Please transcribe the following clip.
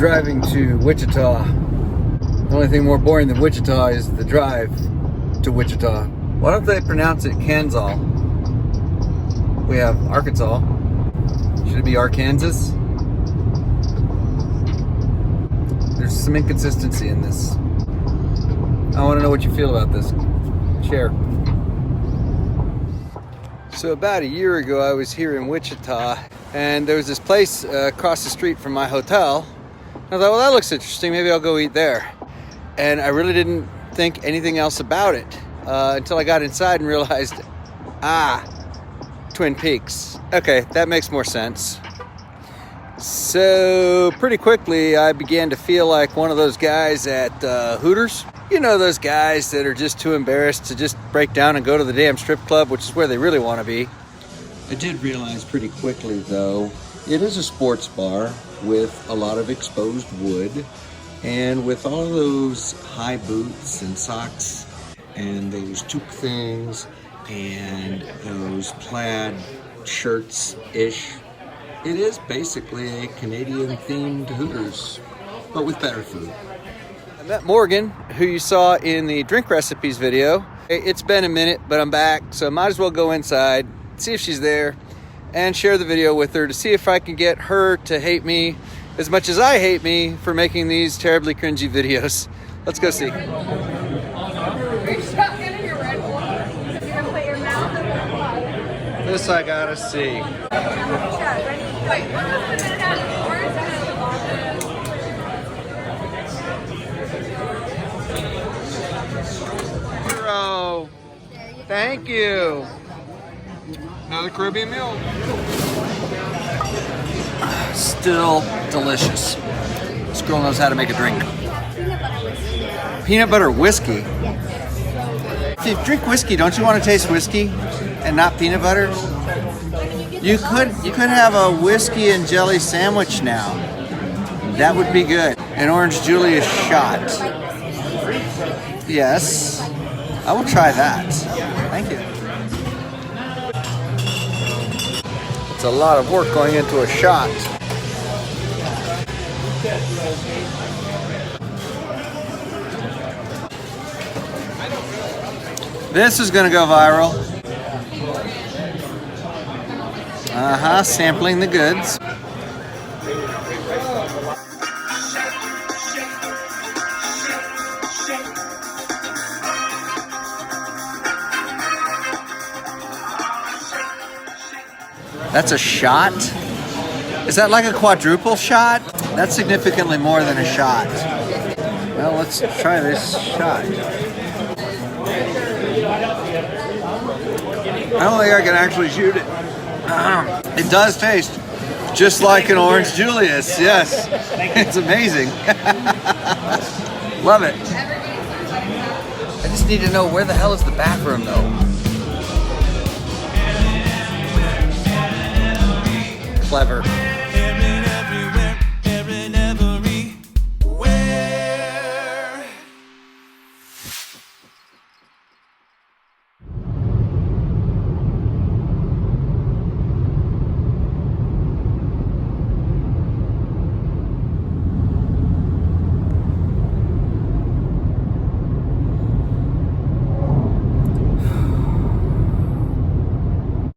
driving to Wichita. The only thing more boring than Wichita is the drive to Wichita. Why don't they pronounce it Kansas? We have Arkansas. Should it be Arkansas? There's some inconsistency in this. I want to know what you feel about this. Share. So about a year ago, I was here in Wichita, and there was this place across the street from my hotel. I thought, well, that looks interesting. Maybe I'll go eat there. And I really didn't think anything else about it until I got inside and realized, Twin Peaks. Okay, that makes more sense. So pretty quickly, I began to feel like one of those guys at Hooters. You know, those guys that are just too embarrassed to just break down and go to the damn strip club, which is where they really want to be. I did realize pretty quickly, though, it is a sports bar with a lot of exposed wood, and with all those high boots and socks and those toque things and those plaid shirts-ish. It is basically a Canadian-themed Hooters, but with better food. I met Morgan, who you saw in the drink recipes video. It's been a minute, but I'm back, so I might as well go inside, see if she's there, and share the video with her to see if I can get her to hate me as much as I hate me for making these terribly cringy videos. Let's go see. This I gotta see. Hero. Thank you. Another Caribbean meal. Still delicious. This girl knows how to make a drink. Peanut butter whiskey? If you drink whiskey, don't you want to taste whiskey and not peanut butter? You could have a whiskey and jelly sandwich now. That would be good. An Orange Julius shot. Yes, I will try that. Thank you. It's a lot of work going into a shot. This is gonna go viral. Sampling the goods. That's a shot? Is that like a quadruple shot? That's significantly more than a shot. Well, let's try this shot. I don't think I can actually shoot it. It does taste just like an Orange Julius, yes. It's amazing. Love it. I just need to know, where the hell is the bathroom though? Clever.